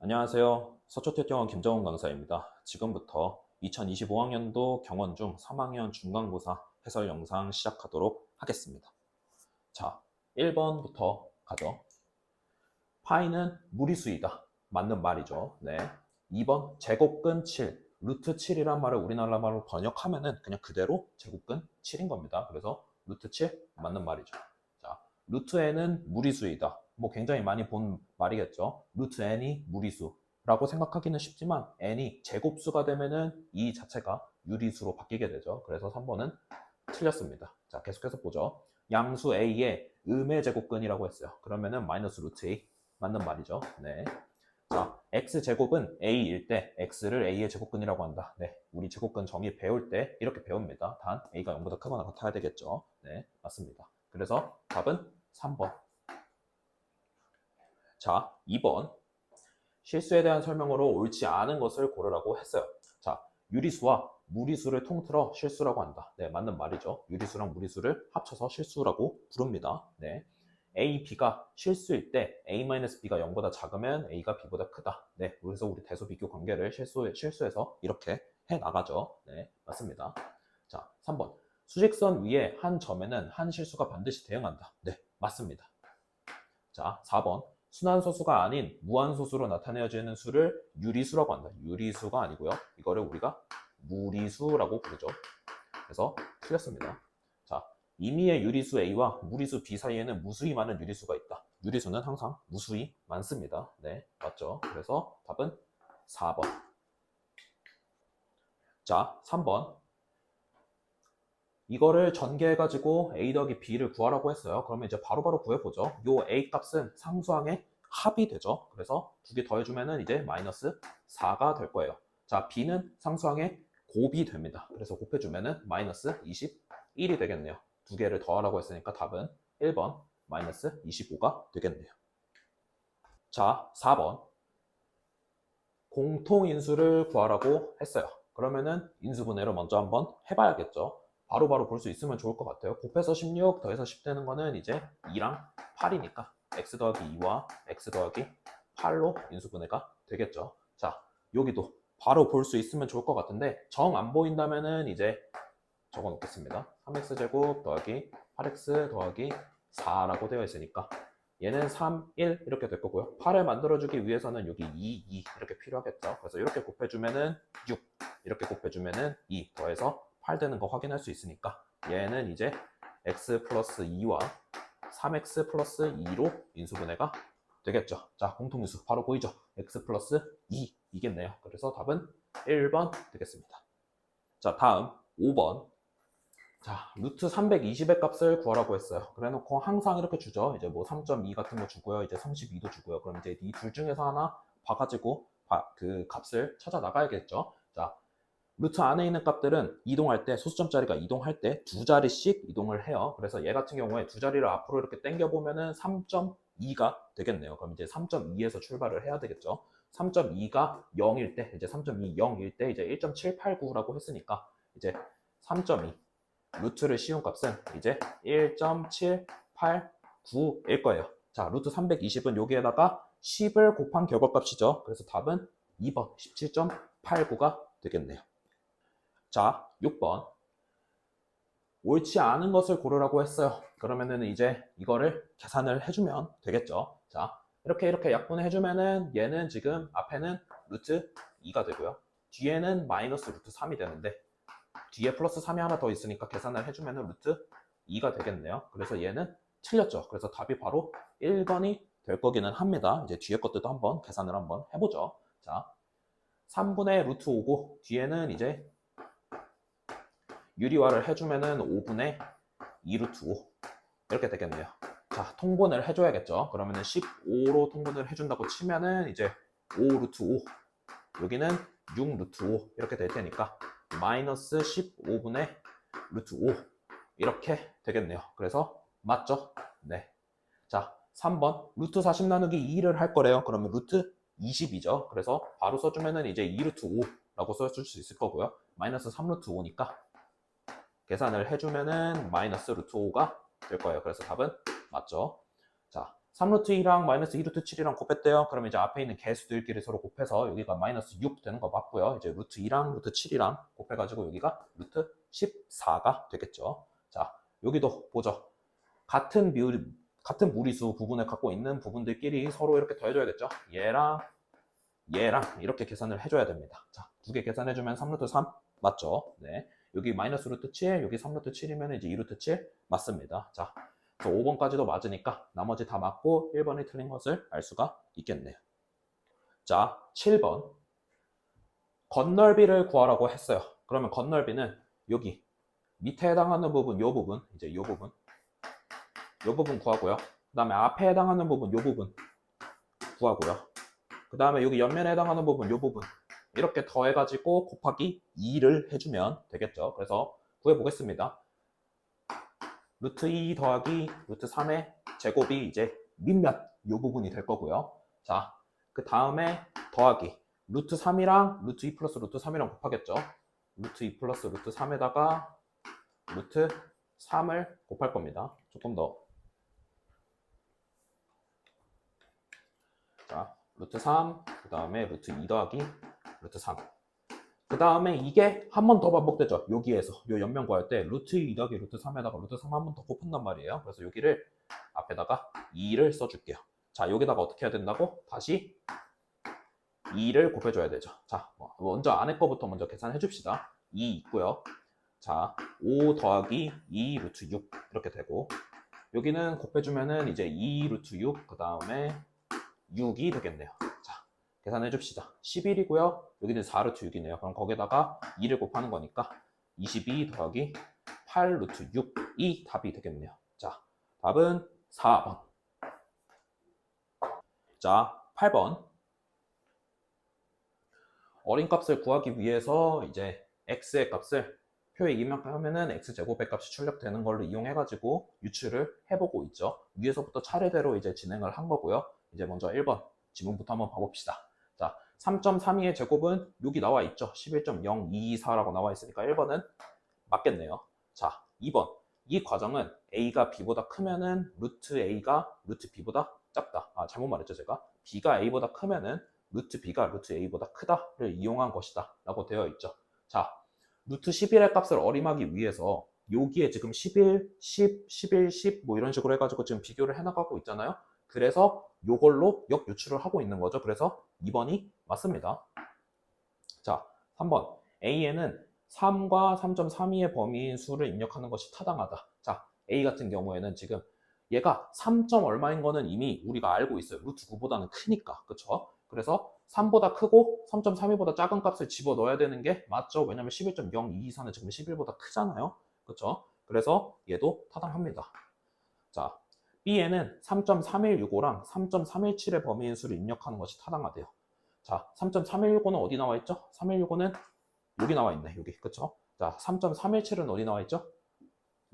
안녕하세요. 서초특경원 김정훈 강사입니다. 지금부터 2025학년도 경원중 3학년 중간고사 해설 영상 시작하도록 하겠습니다. 자, 1번부터 가죠. 파이는 무리수이다. 맞는 말이죠. 네. 2번 제곱근 7. 루트 7이란 말을 우리나라 말로 번역하면은 그냥 그대로 제곱근 7인 겁니다. 그래서 루트 7 맞는 말이죠. 자, 루트 n은 무리수이다. 뭐 굉장히 많이 본 말이겠죠. 루트 n이 무리수라고 생각하기는 쉽지만 n이 제곱수가 되면은 이 자체가 유리수로 바뀌게 되죠. 그래서 3번은 틀렸습니다. 자, 계속해서 보죠. 양수 a의 음의 제곱근이라고 했어요. 그러면은 마이너스 루트 a 맞는 말이죠. 네. 자, x제곱은 a일 때 x를 a의 제곱근이라고 한다. 네, 우리 제곱근 정의 배울 때 이렇게 배웁니다. 단 a가 0보다 크거나 같아야 되겠죠. 네, 맞습니다. 그래서 답은 3번. 자, 2번. 실수에 대한 설명으로 옳지 않은 것을 고르라고 했어요. 자, 유리수와 무리수를 통틀어 실수라고 한다. 네, 맞는 말이죠. 유리수랑 무리수를 합쳐서 실수라고 부릅니다. 네. A, B가 실수일 때 A-B가 0보다 작으면 A가 B보다 크다. 네, 그래서 우리 대소 비교 관계를 실수에서 이렇게 해 나가죠. 네, 맞습니다. 자, 3번. 수직선 위에 한 점에는 한 실수가 반드시 대응한다. 네, 맞습니다. 자, 4번. 순환소수가 아닌 무한소수로 나타내어지는 수를 유리수라고 한다. 유리수가 아니고요. 이거를 우리가 무리수라고 부르죠. 그래서 틀렸습니다. 자, 임의의 유리수 A와 무리수 B 사이에는 무수히 많은 유리수가 있다. 유리수는 항상 무수히 많습니다. 네, 맞죠? 그래서 답은 4번. 자, 3번. 이거를 전개해가지고 A 더하기 B를 구하라고 했어요. 그러면 이제 바로바로 구해보죠. 요 A 값은 상수항의 합이 되죠. 그래서 두 개 더해주면은 이제 마이너스 4가 될 거예요. 자, B는 상수항의 곱이 됩니다. 그래서 곱해주면은 마이너스 21이 되겠네요. 두 개를 더하라고 했으니까 답은 1번 마이너스 25가 되겠네요. 자, 4번. 공통인수를 구하라고 했어요. 그러면은 인수분해를 먼저 한번 해봐야겠죠. 바로바로 볼 수 있으면 좋을 것 같아요. 곱해서 16 더해서 10 되는 거는 이제 2랑 8이니까 x 더하기 2와 x 더하기 8로 인수분해가 되겠죠. 자, 여기도 바로 볼 수 있으면 좋을 것 같은데 정 안 보인다면은 이제 적어 놓겠습니다. 3x제곱 더하기 8x 더하기 4라고 되어 있으니까 얘는 3, 1 이렇게 될 거고요. 8을 만들어주기 위해서는 여기 2 이렇게 필요하겠죠. 그래서 이렇게 곱해주면은 6, 이렇게 곱해주면은 2 더해서 8 되는 거 확인할 수 있으니까 얘는 이제 x 플러스 2와 3x 플러스 2로 인수분해가 되겠죠. 자, 공통인수 바로 보이죠? x 플러스 2이겠네요. 그래서 답은 1번 되겠습니다. 자, 다음 5번. 자, 루트 320의 값을 구하라고 했어요. 그래 놓고 항상 이렇게 주죠. 이제 뭐 3.2 같은 거 주고요. 이제 32도 주고요. 그럼 이제 이 둘 중에서 하나 봐가지고 그 값을 찾아 나가야겠죠. 자, 루트 안에 있는 값들은 이동할 때, 소수점짜리가 이동할 때 두 자리씩 이동을 해요. 그래서 얘 같은 경우에 두 자리를 앞으로 이렇게 당겨보면은 3.2가 되겠네요. 그럼 이제 3.2에서 출발을 해야 되겠죠. 3.2가 0일 때, 이제 3.2, 0일 때 이제 1.789라고 했으니까 이제 3.2 루트를 씌운 값은 이제 1.789일 거예요. 자, 루트 320은 여기에다가 10을 곱한 결과값이죠. 그래서 답은 2번 17.89가 되겠네요. 자, 6번. 옳지 않은 것을 고르라고 했어요. 그러면은 이제 이거를 계산을 해주면 되겠죠. 자, 이렇게 약분을 해주면은 얘는 지금 앞에는 루트 2가 되고요. 뒤에는 마이너스 루트 3이 되는데 뒤에 플러스 3이 하나 더 있으니까 계산을 해주면 루트 2가 되겠네요. 그래서 얘는 틀렸죠. 그래서 답이 바로 1번이 될 거기는 합니다. 이제 뒤에 것들도 한번 계산을 한번 해보죠. 자, 3분의 루트 5고 뒤에는 이제 유리화를 해주면은 5분의 2 루트 5 이렇게 되겠네요. 자, 통분을 해줘야겠죠. 그러면은 15로 통분을 해준다고 치면은 이제 5 루트 5 여기는 6 루트 5 이렇게 될 테니까 마이너스 15분의 루트 5 이렇게 되겠네요. 그래서 맞죠? 네. 자, 3번 루트 40 나누기 2를 할 거래요. 그러면 루트 20이죠. 그래서 바로 써주면은 이제 2 루트 5라고 써줄 수 있을 거고요. 마이너스 3 루트 5니까 계산을 해주면은 마이너스 루트 5가 될 거예요. 그래서 답은 맞죠? 자, 3루트 2랑 마이너스 2루트 7이랑 곱했대요. 그럼 이제 앞에 있는 개수들끼리 서로 곱해서 여기가 마이너스 6 되는 거 맞고요. 이제 루트 2랑 루트 7이랑 곱해가지고 여기가 루트 14가 되겠죠. 자, 여기도 보죠. 같은 무리수 부분을 갖고 있는 부분들끼리 서로 이렇게 더해줘야겠죠. 얘랑 이렇게 계산을 해줘야 됩니다. 자, 두 개 계산해주면 3루트 3 맞죠? 네. 여기 마이너스 루트 7, 여기 3루트 7이면 이제 2루트 7 맞습니다. 자, 그래서 5번까지도 맞으니까 나머지 다 맞고 1번이 틀린 것을 알 수가 있겠네요. 자, 7번. 건널비를 구하라고 했어요. 그러면 건널비는 여기 밑에 해당하는 부분, 요 부분, 이제 요 부분 구하고요. 그 다음에 앞에 해당하는 부분, 요 부분 구하고요. 그 다음에 여기 옆면에 해당하는 부분, 요 부분 이렇게 더해가지고 곱하기 2를 해주면 되겠죠. 그래서 구해보겠습니다. 루트 2 더하기 루트 3의 제곱이 이제 밑면 요 부분이 될 거고요. 자, 그 다음에 더하기 루트 3이랑 루트 2 플러스 루트 3이랑 곱하겠죠. 루트 2 플러스 루트 3에다가 루트 3을 곱할 겁니다. 조금 더. 자, 루트 3, 그 다음에 루트 2 더하기 루트 3. 그 다음에 이게 한 번 더 반복되죠. 여기에서 요 옆면 구할 때 루트 2 더하기 루트 3에다가 루트 3 한 번 더 곱한단 말이에요. 그래서 여기를 앞에다가 2를 써줄게요. 자, 여기다가 어떻게 해야 된다고? 다시 2를 곱해줘야 되죠. 자, 먼저 안에 거부터 먼저 계산해 줍시다. 2 있고요. 자, 5 더하기 2 루트 6 이렇게 되고, 여기는 곱해주면은 이제 2 루트 6, 그 다음에 6이 되겠네요. 자, 계산해 줍시다. 11이고요. 여기는 4 루트 6이네요. 그럼 거기다가 2를 곱하는 거니까 22 더하기 8 루트 6이 답이 되겠네요. 자, 답은 4번. 자, 8번. 어린 값을 구하기 위해서 이제 x의 값을 표에 입력하면은 x제곱의 값이 출력되는 걸로 이용해가지고 유출을 해보고 있죠. 위에서부터 차례대로 이제 진행을 한 거고요. 이제 먼저 1번 지문부터 한번 봐봅시다. 자, 3.32의 제곱은 여기 나와 있죠. 11.0224라고 나와 있으니까 1번은 맞겠네요. 자, 2번. 이 과정은 a가 b보다 크면은 루트 a가 루트 b보다 작다. 아, 잘못 말했죠, 제가. b가 a보다 크면은 루트 b가 루트 a보다 크다를 이용한 것이다 라고 되어 있죠. 자, 루트 11의 값을 어림하기 위해서 여기에 지금 11, 10, 11, 10 뭐 이런 식으로 해가지고 지금 비교를 해나가고 있잖아요. 그래서 이걸로 역유출을 하고 있는 거죠. 그래서 2번이 맞습니다. 자, 3번. A에는 3과 3.32의 범위인 수를 입력하는 것이 타당하다. 자, A 같은 경우에는 지금 얘가 3. 얼마인 거는 이미 우리가 알고 있어요. 루트 9보다는 크니까. 그쵸? 그래서 3보다 크고 3.32보다 작은 값을 집어 넣어야 되는 게 맞죠? 왜냐면 11.0224는 지금 11보다 크잖아요. 그쵸? 그래서 얘도 타당합니다. 자, B에는 3.3165랑 3.317의 범위인 수를 입력하는 것이 타당하대요. 자, 3.3165는 어디 나와 있죠? 3165는 여기 나와 있네. 여기. 그쵸? 자, 3.317은 어디 나와 있죠?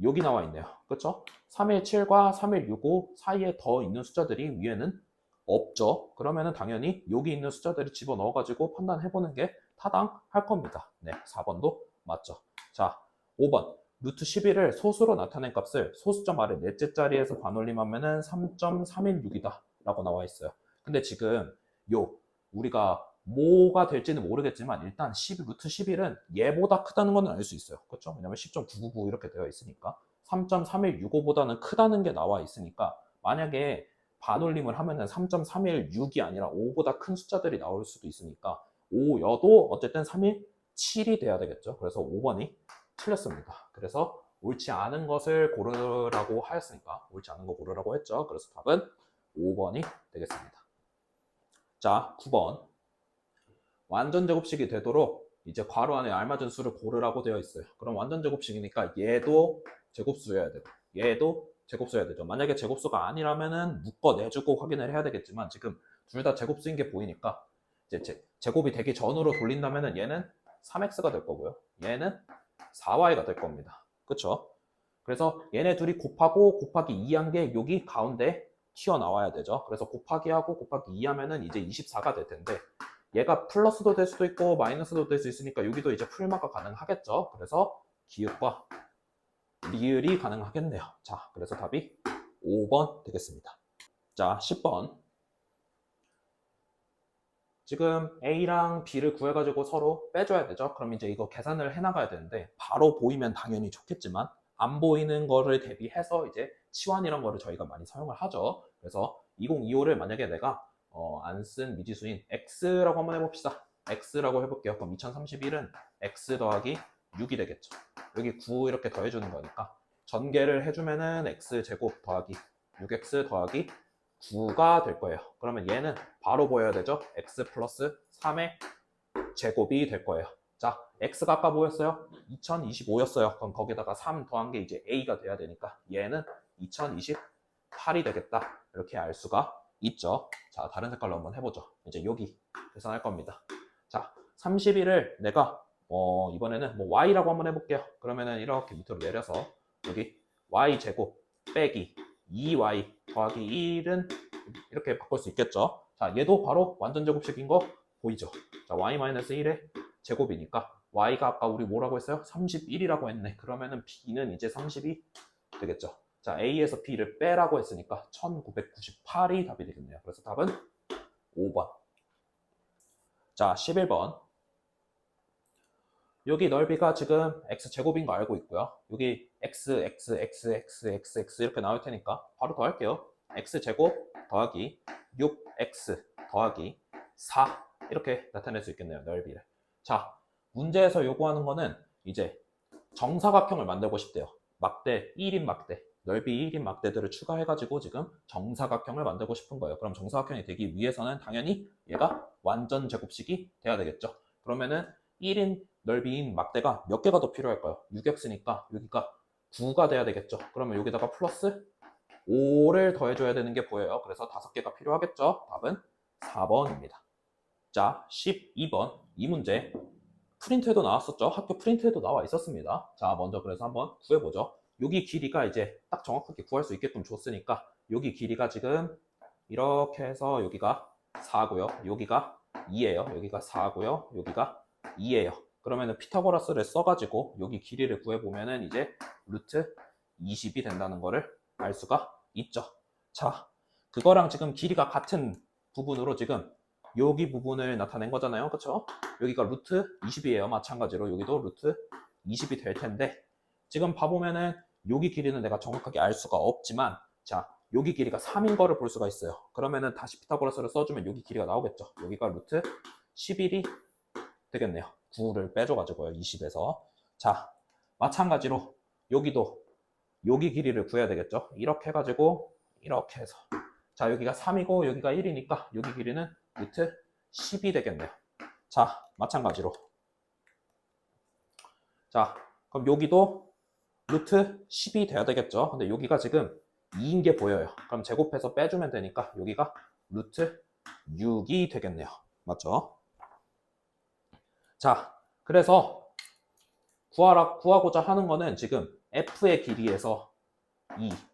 여기 나와 있네요. 그쵸? 317과 3165 사이에 더 있는 숫자들이 위에는 없죠. 그러면은 당연히 여기 있는 숫자들을 집어 넣어가지고 판단해보는 게 타당할 겁니다. 네, 4번도 맞죠. 자, 5번. 루트 11을 소수로 나타낸 값을 소수점 아래 넷째 자리에서 반올림하면은 3.316이다 라고 나와 있어요. 근데 지금 우리가 뭐가 될지는 모르겠지만 일단 루트 11은 얘보다 크다는 건 알 수 있어요. 그렇죠? 왜냐면 10.999 이렇게 되어 있으니까 3.3165보다는 크다는 게 나와 있으니까 만약에 반올림을 하면은 3.316이 아니라 5보다 큰 숫자들이 나올 수도 있으니까 5여도 어쨌든 317이 돼야 되겠죠. 그래서 5번이 틀렸습니다. 그래서 옳지 않은 것을 고르라고 하였으니까 옳지 않은 거 고르라고 했죠. 그래서 답은 5번이 되겠습니다. 자, 9번. 완전 제곱식이 되도록 이제 괄호 안에 알맞은 수를 고르라고 되어 있어요. 그럼 완전 제곱식이니까 얘도 제곱수여야 되고 얘도 제곱수여야 되죠. 만약에 제곱수가 아니라면은 묶어내주고 확인을 해야 되겠지만 지금 둘 다 제곱수인 게 보이니까 이제 제곱이 되기 전으로 돌린다면은 얘는 3x가 될 거고요. 얘는 4y가 될 겁니다. 그쵸? 그래서 얘네 둘이 곱하고 곱하기 2한 게 여기 가운데 튀어나와야 되죠. 그래서 곱하기하고 곱하기 2 하면은 이제 24가 될 텐데 얘가 플러스도 될 수도 있고 마이너스도 될 수 있으니까 여기도 이제 풀마가 가능하겠죠. 그래서 기읍과 리을이 가능하겠네요. 자, 그래서 답이 5번 되겠습니다. 자, 10번. 지금 A랑 B를 구해가지고 서로 빼줘야 되죠. 그럼 이제 이거 계산을 해나가야 되는데 바로 보이면 당연히 좋겠지만 안 보이는 거를 대비해서 이제 치환이란 거를 저희가 많이 사용을 하죠. 그래서 2025를 만약에 내가 안 쓴 미지수인 X라고 한번 해봅시다. X라고 해볼게요. 그럼 2031은 X 더하기 6이 되겠죠. 여기 9 이렇게 더해주는 거니까 전개를 해주면은 X제곱 더하기 6X 더하기 9가 될 거예요. 그러면 얘는 바로 보여야 되죠. X 플러스 3의 제곱이 될 거예요. 자, X가 아까 뭐였어요? 2025였어요. 그럼 거기다가 3 더한 게 이제 A가 돼야 되니까 얘는 2028이 되겠다. 이렇게 알 수가 있죠. 자, 다른 색깔로 한번 해보죠. 이제 여기 계산할 겁니다. 자, 31을 내가 이번에는 뭐 Y라고 한번 해볼게요. 그러면은 이렇게 밑으로 내려서 여기 Y제곱 빼기 2Y 더하기 1은 이렇게 바꿀 수 있겠죠. 자, 얘도 바로 완전 제곱식인 거 보이죠? 자, Y-1의 제곱이니까 Y가 아까 우리 뭐라고 했어요? 31이라고 했네. 그러면은 B는 이제 30이 되겠죠. 자, A에서 B를 빼라고 했으니까 1998이 답이 되겠네요. 그래서 답은 5번. 자, 11번. 여기 넓이가 지금 x제곱인 거 알고 있고요. 여기 x, x, x, x, x, x 이렇게 나올 테니까 바로 더할게요. x제곱 더하기 6x 더하기 4 이렇게 나타낼 수 있겠네요. 넓이를. 자, 문제에서 요구하는 거는 이제 정사각형을 만들고 싶대요. 막대, 1인 막대, 넓이 1인 막대들을 추가해가지고 지금 정사각형을 만들고 싶은 거예요. 그럼 정사각형이 되기 위해서는 당연히 얘가 완전 제곱식이 돼야 되겠죠. 그러면은 1인 넓이인 막대가 몇 개가 더 필요할까요? 6x니까 여기가 9가 돼야 되겠죠. 그러면 여기다가 플러스 5를 더해줘야 되는 게 보여요. 그래서 5개가 필요하겠죠. 답은 4번입니다. 자, 12번. 이 문제 프린트에도 나왔었죠. 학교 프린트에도 나와 있었습니다. 자, 먼저 그래서 한번 구해보죠. 여기 길이가 이제 딱 정확하게 구할 수 있게끔 줬으니까 여기 길이가 지금 이렇게 해서 여기가 4고요. 여기가 2예요. 여기가 4고요. 여기가 2예요. 그러면은 피타고라스를 써가지고 여기 길이를 구해보면은 이제 루트 20이 된다는 거를 알 수가 있죠. 자, 그거랑 지금 길이가 같은 부분으로 지금 여기 부분을 나타낸 거잖아요. 그쵸? 여기가 루트 20이에요. 마찬가지로 여기도 루트 20이 될 텐데 지금 봐보면은 여기 길이는 내가 정확하게 알 수가 없지만 자, 여기 길이가 3인 거를 볼 수가 있어요. 그러면은 다시 피타고라스를 써주면 여기 길이가 나오겠죠. 여기가 루트 11이 되겠네요. 9를 빼줘가지고요. 20에서. 자, 마찬가지로 여기도 여기 길이를 구해야 되겠죠. 이렇게 해가지고 이렇게 해서 자, 여기가 3이고 여기가 1이니까 여기 길이는 루트 10이 되겠네요. 자, 마찬가지로 자, 그럼 여기도 루트 10이 돼야 되겠죠. 근데 여기가 지금 2인 게 보여요. 그럼 제곱해서 빼주면 되니까 여기가 루트 6이 되겠네요. 맞죠? 자, 그래서 구하고자 하는 거는 지금 f의 길이에서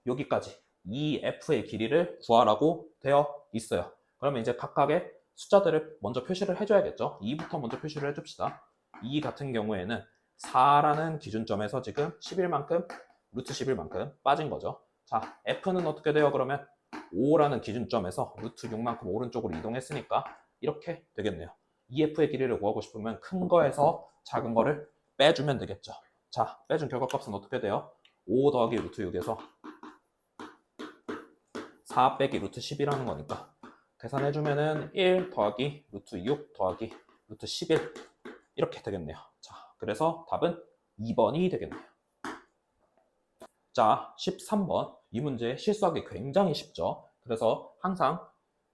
여기까지 이 f의 길이를 구하라고 되어 있어요. 그러면 이제 각각의 숫자들을 먼저 표시를 해줘야겠죠. 2부터 먼저 표시를 해줍시다. 2 같은 경우에는 4라는 기준점에서 지금 11만큼 루트 11만큼 빠진 거죠. 자, f는 어떻게 돼요? 그러면 5라는 기준점에서 루트 6만큼 오른쪽으로 이동했으니까 이렇게 되겠네요. EF의 길이를 구하고 싶으면 큰 거에서 작은 거를 빼주면 되겠죠. 자, 빼준 결과값은 어떻게 돼요? 5 더하기 루트 6에서 4 빼기 루트 10이라는 거니까 계산해주면은 1 더하기 루트 6 더하기 루트 11 이렇게 되겠네요. 자, 그래서 답은 2번이 되겠네요. 자, 13번. 이 문제 실수하기 굉장히 쉽죠. 그래서 항상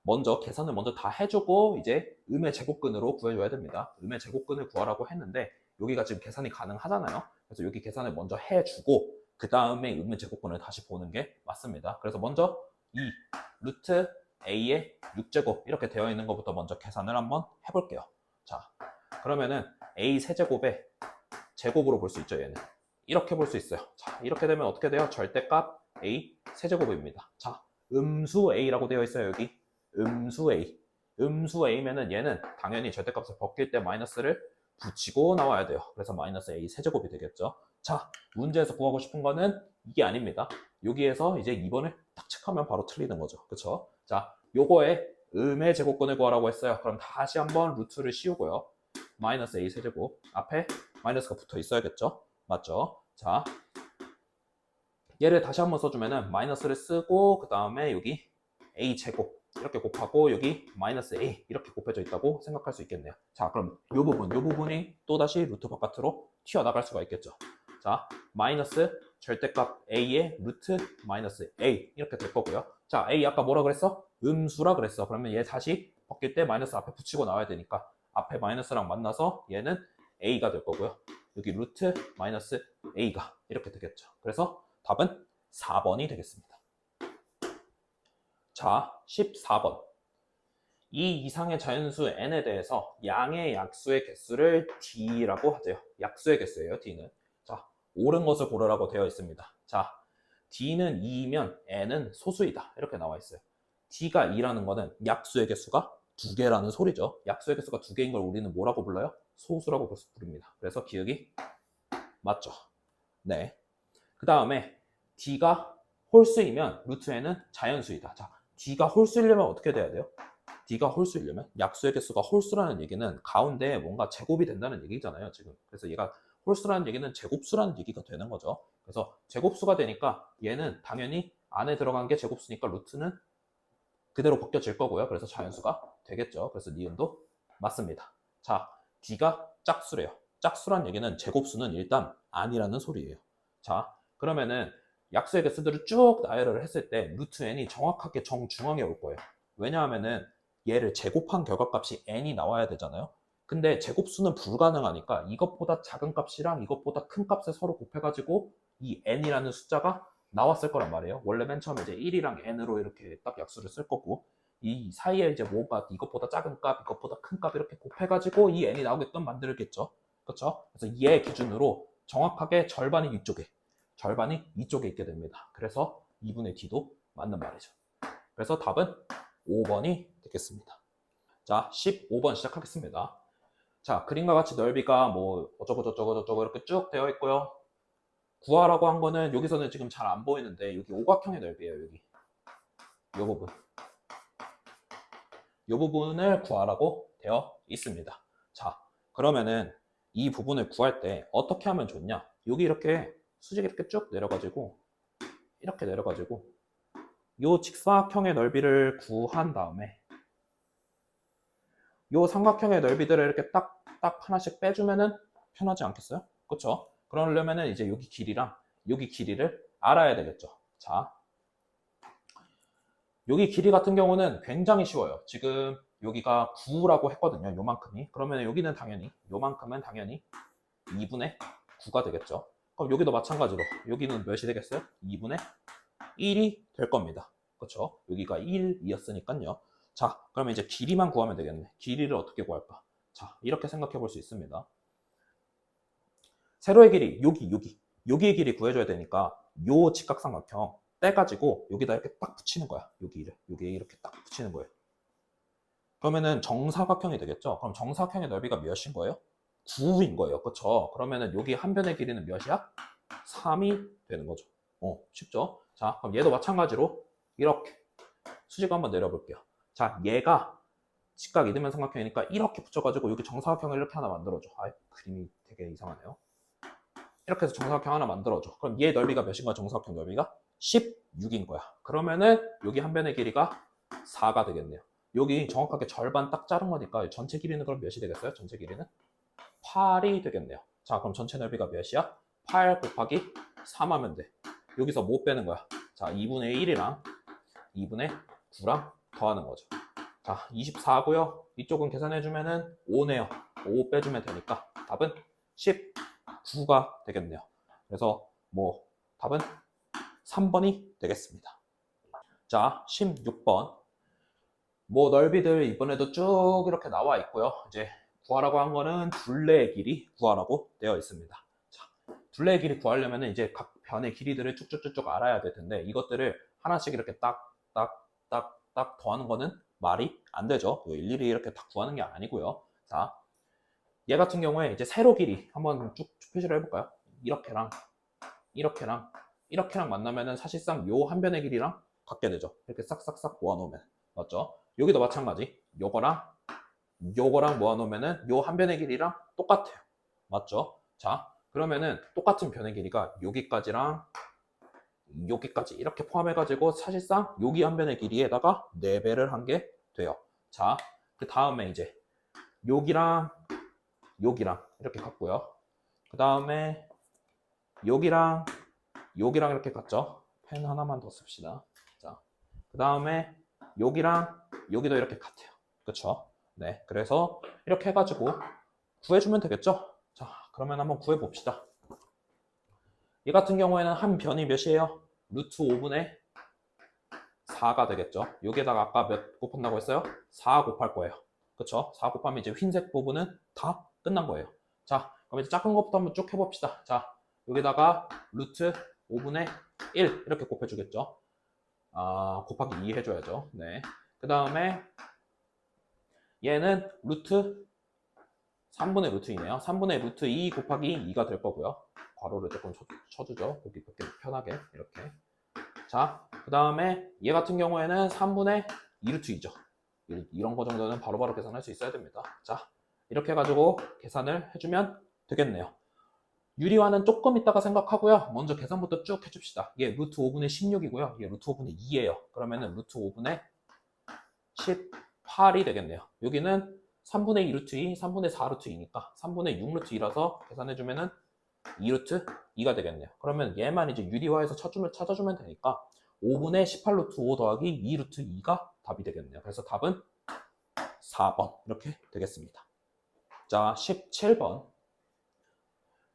먼저 계산을 먼저 다 해주고 이제 음의 제곱근으로 구해줘야 됩니다. 음의 제곱근을 구하라고 했는데 여기가 지금 계산이 가능하잖아요. 그래서 여기 계산을 먼저 해주고 그 다음에 음의 제곱근을 다시 보는 게 맞습니다. 그래서 먼저 이 루트 a의 6제곱 이렇게 되어 있는 것부터 먼저 계산을 한번 해볼게요. 자, 그러면은 a 세제곱의 제곱으로 볼 수 있죠. 얘는 이렇게 볼 수 있어요. 자, 이렇게 되면 어떻게 돼요? 절대값 a 세제곱입니다. 자, 음수 a라고 되어 있어요. 여기 음수 a. 음수 a면은 얘는 당연히 절대값을 벗길 때 마이너스를 붙이고 나와야 돼요. 그래서 마이너스 a 세제곱이 되겠죠. 자, 문제에서 구하고 싶은 거는 이게 아닙니다. 여기에서 이제 2번을 딱 체크하면 바로 틀리는 거죠. 그쵸? 자, 요거에 음의 제곱근을 구하라고 했어요. 그럼 다시 한번 루트를 씌우고요. 마이너스 a 세제곱 앞에 마이너스가 붙어 있어야겠죠? 맞죠? 자, 얘를 다시 한번 써주면은 마이너스를 쓰고 그 다음에 여기 a 제곱 이렇게 곱하고 여기 마이너스 a 이렇게 곱해져 있다고 생각할 수 있겠네요. 자, 그럼 이 부분이 또다시 루트 바깥으로 튀어나갈 수가 있겠죠. 자, 마이너스 절대값 a의 루트 마이너스 a 이렇게 될 거고요. 자, a 아까 뭐라 그랬어? 음수라 그랬어. 그러면 얘 다시 바뀔 때 마이너스 앞에 붙이고 나와야 되니까 앞에 마이너스랑 만나서 얘는 a가 될 거고요. 여기 루트 마이너스 a가 이렇게 되겠죠. 그래서 답은 4번이 되겠습니다. 자, 14번. 이 이상의 자연수 n에 대해서 양의 약수의 개수를 d라고 하죠. 약수의 개수예요, d는. 자, 옳은 것을 고르라고 되어 있습니다. 자, d는 2이면 n은 소수이다. 이렇게 나와 있어요. d가 2라는 거는 약수의 개수가 2개라는 소리죠. 약수의 개수가 2개인 걸 우리는 뭐라고 불러요? 소수라고 부릅니다. 그래서 기억이 맞죠. 네. 그 다음에 d가 홀수이면 루트 n은 자연수이다. 자, d가 홀수이려면 어떻게 돼야 돼요? d가 홀수이려면 약수의 개수가 홀수라는 얘기는 가운데 뭔가 제곱이 된다는 얘기잖아요, 지금. 그래서 얘가 홀수라는 얘기는 제곱수라는 얘기가 되는 거죠. 그래서 제곱수가 되니까 얘는 당연히 안에 들어간 게 제곱수니까 루트는 그대로 벗겨질 거고요. 그래서 자연수가 되겠죠. 그래서 니은도 맞습니다. 자, d가 짝수래요. 짝수란 얘기는 제곱수는 일단 아니라는 소리예요. 자, 그러면은 약수의 개수들을 쭉 나열을 했을 때 루트 n이 정확하게 정중앙에 올 거예요. 왜냐하면은 얘를 제곱한 결과값이 n이 나와야 되잖아요. 근데 제곱수는 불가능하니까 이것보다 작은 값이랑 이것보다 큰 값을 서로 곱해가지고 이 n이라는 숫자가 나왔을 거란 말이에요. 원래 맨 처음에 이제 1이랑 n으로 이렇게 딱 약수를 쓸 거고 이 사이에 이제 뭐가 이것보다 작은 값, 이것보다 큰 값 이렇게 곱해가지고 이 n이 나오게끔 만들겠죠. 그렇죠? 그래서 얘 기준으로 정확하게 절반이 이쪽에, 절반이 이쪽에 있게 됩니다. 그래서 2분의 d도 맞는 말이죠. 그래서 답은 5번이 되겠습니다. 자, 15번 시작하겠습니다. 자, 그림과 같이 넓이가 뭐 어쩌고 저쩌고 저쩌고 이렇게 쭉 되어 있고요. 구하라고 한 거는 여기서는 지금 잘 안 보이는데 여기 오각형의 넓이에요. 여기 이 부분, 이 부분을 구하라고 되어 있습니다. 자, 그러면은 이 부분을 구할 때 어떻게 하면 좋냐? 여기 이렇게 수직이 이렇게 쭉 내려가지고 이렇게 내려가지고 이 직사각형의 넓이를 구한 다음에 이 삼각형의 넓이들을 이렇게 딱 하나씩 빼주면은 편하지 않겠어요? 그렇죠? 그러려면은 이제 여기 길이랑 여기 길이를 알아야 되겠죠. 자, 여기 길이 같은 경우는 굉장히 쉬워요. 지금 여기가 9라고 했거든요. 요만큼이. 그러면 여기는 당연히 요만큼은 당연히 2분의 9가 되겠죠. 그럼 여기도 마찬가지로 여기는 몇이 되겠어요? 2분의 1이 될 겁니다. 그렇죠? 여기가 1이었으니까요. 자, 그러면 이제 길이만 구하면 되겠네. 길이를 어떻게 구할까? 자, 이렇게 생각해 볼 수 있습니다. 세로의 길이 여기의 길이 구해줘야 되니까 요 직각삼각형 떼가지고 여기다 이렇게 딱 붙이는 거야. 여기에 이렇게 딱 붙이는 거예요. 그러면은 정사각형이 되겠죠? 그럼 정사각형의 넓이가 몇인 거예요? 9인 거예요. 그렇죠? 그러면은 여기 한 변의 길이는 몇이야? 3이 되는 거죠. 쉽죠? 자, 그럼 얘도 마찬가지로 이렇게 수직 한번 내려볼게요. 자, 얘가 직각 이등변 삼각형이니까 이렇게 붙여가지고 여기 정사각형을 이렇게 하나 만들어줘. 그림이 되게 이상하네요. 이렇게 해서 정사각형 하나 만들어줘. 그럼 얘 넓이가 몇인가? 정사각형 넓이가 16인 거야. 그러면은 여기 한 변의 길이가 4가 되겠네요. 여기 정확하게 절반 딱 자른 거니까 전체 길이는 그럼 몇이 되겠어요? 전체 길이는 8이 되겠네요. 자, 그럼 전체 넓이가 몇이야? 8 곱하기 3 하면 돼. 여기서 뭐 빼는 거야? 자, 2분의 1이랑 2분의 9랑 더하는 거죠. 자, 24고요. 이쪽은 계산해주면은 5네요. 5 빼주면 되니까 답은 19가 되겠네요. 그래서 뭐 답은 3번이 되겠습니다. 자, 16번. 뭐 넓이들 이번에도 쭉 이렇게 나와 있고요. 이제 구하라고 한 거는 둘레의 길이 구하라고 되어 있습니다. 자, 둘레의 길이 구하려면 이제 각 변의 길이들을 쭉쭉쭉쭉 알아야 될 텐데 이것들을 하나씩 이렇게 딱 더하는 거는 말이 안 되죠. 일일이 이렇게 다 구하는 게 아니고요. 자, 얘 같은 경우에 이제 세로 길이 한번 쭉 표시를 해볼까요? 이렇게랑 이렇게랑 만나면은 사실상 요 한 변의 길이랑 같게 되죠. 이렇게 싹싹싹 모아놓으면. 맞죠? 여기도 마찬가지. 요거랑 모아놓으면은 요 한 변의 길이랑 똑같아요. 맞죠? 자, 그러면은 똑같은 변의 길이가 여기까지랑 여기까지 이렇게 포함해가지고 사실상 여기 한 변의 길이에다가 4배를 한 게 돼요. 자, 그 다음에 이제 여기랑 이렇게 같고요. 그 다음에 여기랑 이렇게 같죠? 펜 하나만 더 씁시다. 자, 그 다음에 여기랑 여기도 이렇게 같아요. 그쵸? 네, 그래서 이렇게 해가지고 구해주면 되겠죠? 자, 그러면 한번 구해봅시다. 이 같은 경우에는 한 변이 몇이에요? 루트 5분의 4가 되겠죠? 여기에다가 아까 몇 곱한다고 했어요? 4 곱할 거예요. 그쵸? 4 곱하면 이제 흰색 부분은 다 끝난 거예요. 자, 그럼 이제 작은 것부터 한번 쭉 해봅시다. 자, 여기다가 루트 5분의 1 이렇게 곱해주겠죠? 곱하기 2 해줘야죠. 네. 그 다음에 얘는 루트 3분의 루트 2네요. 3분의 루트 2 곱하기 2가 될 거고요. 괄호를 조금 쳐주죠. 보기 편하게 이렇게. 자, 그 다음에 얘 같은 경우에는 3분의 2루트 2죠. 이런 거 정도는 바로바로 계산할 수 있어야 됩니다. 자, 이렇게 해가지고 계산을 해주면 되겠네요. 유리화는 조금 있다가 생각하고요. 먼저 계산부터 쭉 해줍시다. 얘 루트 5분의 16이고요. 얘 루트 5분의 2예요. 그러면은 루트 5분의 18이 되겠네요. 여기는 3분의 2루트 2, 3분의 4루트 2니까 3분의 6루트 2라서 계산해주면은 2루트 2가 되겠네요. 그러면 얘만 이제 유리화해서 찾아주면 되니까 5분의 18루트 5 더하기 2루트 2가 답이 되겠네요. 그래서 답은 4번 이렇게 되겠습니다. 자, 17번